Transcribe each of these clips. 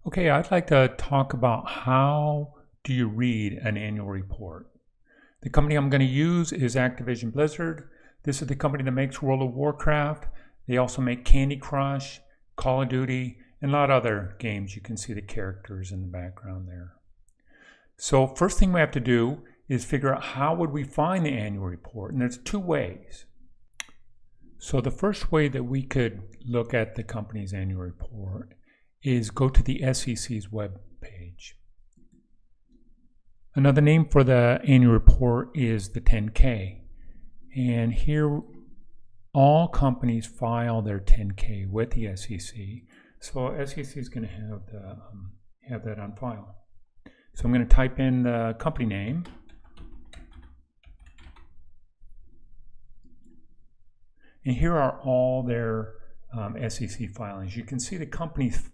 Okay, I'd like to talk about how do you read an annual report. The company I'm going to use is Activision Blizzard. This is the company that makes World of Warcraft. They also make Candy Crush, Call of Duty, and a lot of other games. You can see the characters in the background there. So first thing we have to do is figure out how would we find the annual report, and there's two ways. So the first way that we could look at the company's annual report is go to the SEC's web page. Another name for the annual report is the 10K. And here all companies file their 10K with the SEC. So SEC is going to have that on file. So I'm going to type in the company name. And here are all their SEC filings. You can see the companies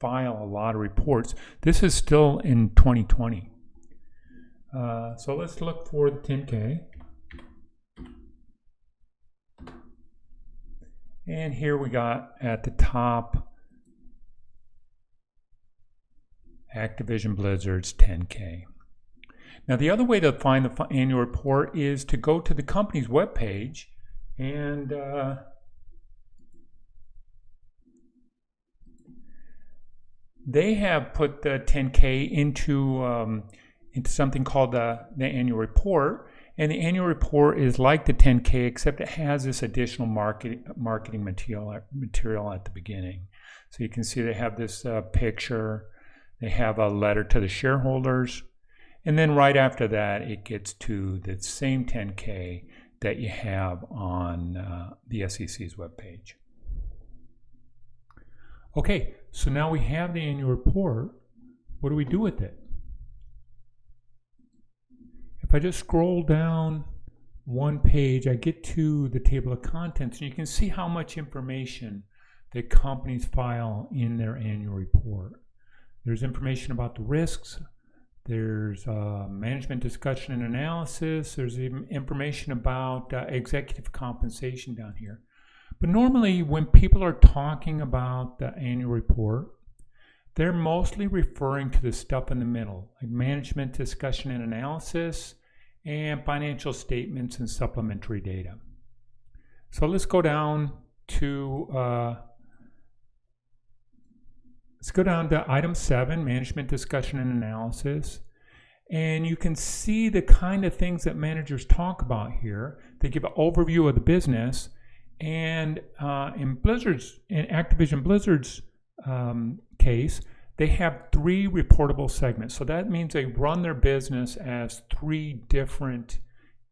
file a lot of reports. This is still in 2020. So let's look for the 10K. And here we got at the top Activision Blizzard's 10K. Now the other way to find the annual report is to go to the company's webpage and they have put the 10K into something called the annual report. And the annual report is like the 10K, except it has this additional marketing material at the beginning. So you can see they have this picture. They have a letter to the shareholders. And then right after that, it gets to the same 10K that you have on the SEC's webpage. Okay, so now we have the annual report. What do we do with it? If I just scroll down one page, I get to the table of contents, and you can see how much information that companies file in their annual report. There's information about the risks. There's management discussion and analysis. There's even information about executive compensation down here. But normally when people are talking about the annual report, they're mostly referring to the stuff in the middle, like management discussion and analysis and financial statements and supplementary data. So let's go down to item 7, management discussion and analysis. And you can see the kind of things that managers talk about here. They give an overview of the business. And in Activision Blizzard's case, they have 3 reportable segments. So that means they run their business as 3 different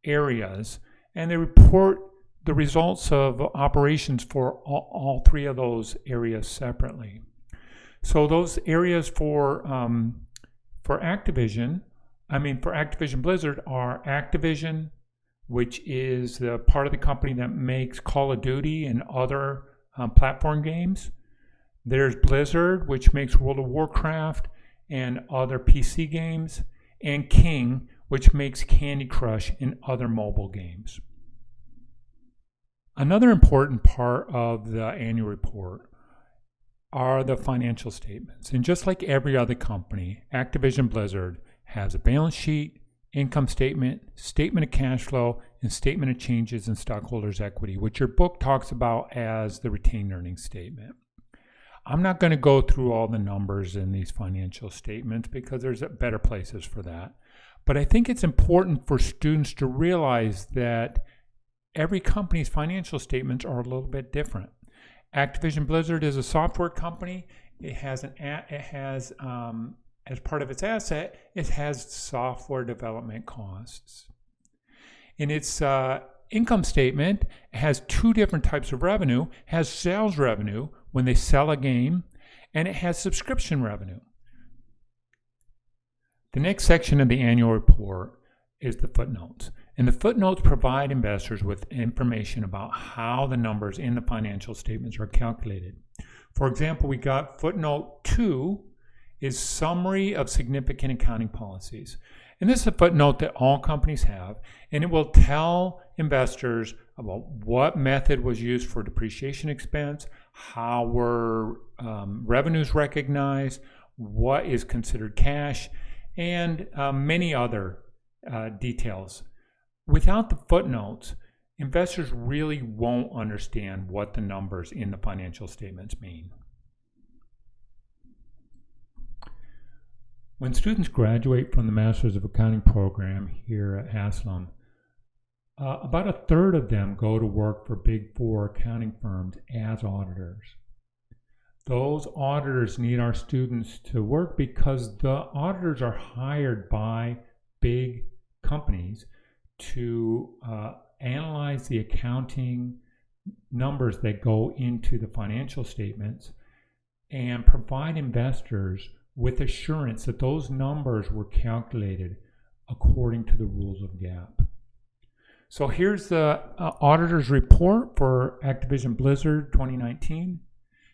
areas, and they report the results of operations for all 3 of those areas separately. So those areas for Activision Blizzard are Activision, which is the part of the company that makes Call of Duty and other platform games. There's Blizzard, which makes World of Warcraft and other PC games, and King, which makes Candy Crush and other mobile games. Another important part of the annual report are the financial statements. And just like every other company, Activision Blizzard has a balance sheet, income statement, statement of cash flow, and statement of changes in stockholders' equity, which your book talks about as the retained earnings statement. I'm not going to go through all the numbers in these financial statements because there's better places for that. But I think it's important for students to realize that every company's financial statements are a little bit different. Activision Blizzard is a software company. It has as part of its asset, it has software development costs. In its income statement, it has 2 different types of revenue. It has sales revenue when they sell a game, and it has subscription revenue. The next section of the annual report is the footnotes. And the footnotes provide investors with information about how the numbers in the financial statements are calculated. For example, we got footnote 2 is summary of significant accounting policies. And this is a footnote that all companies have, and it will tell investors about what method was used for depreciation expense, how were revenues recognized, what is considered cash, and many other details. Without the footnotes, investors really won't understand what the numbers in the financial statements mean. When students graduate from the Masters of Accounting program here at Haslam, about a third of them go to work for Big Four accounting firms as auditors. Those auditors need our students to work because the auditors are hired by big companies to analyze the accounting numbers that go into the financial statements and provide investors with assurance that those numbers were calculated according to the rules of GAAP. So here's the auditor's report for Activision Blizzard 2019.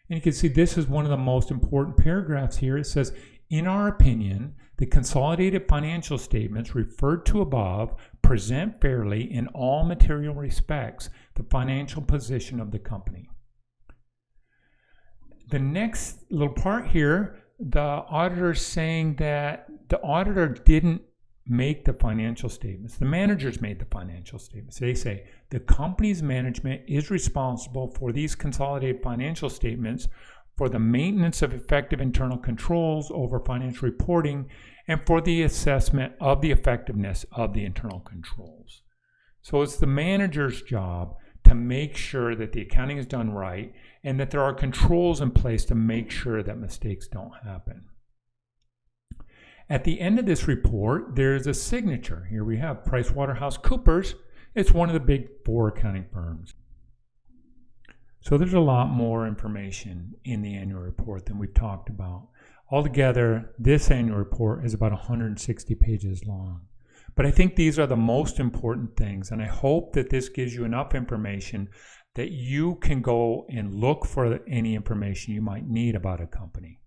And you can see this is one of the most important paragraphs here. It says, in our opinion, the consolidated financial statements referred to above present fairly in all material respects the financial position of the company. The next little part here, the auditor is saying that the auditor didn't make the financial statements. The managers made the financial statements. They say the company's management is responsible for these consolidated financial statements for the maintenance of effective internal controls over financial reporting and for the assessment of the effectiveness of the internal controls. So it's the manager's job to make sure that the accounting is done right and that there are controls in place to make sure that mistakes don't happen. At the end of this report, there's a signature. Here we have PricewaterhouseCoopers. It's one of the Big Four accounting firms. So there's a lot more information in the annual report than we've talked about. Altogether, this annual report is about 160 pages long. But I think these are the most important things, and I hope that this gives you enough information that you can go and look for any information you might need about a company.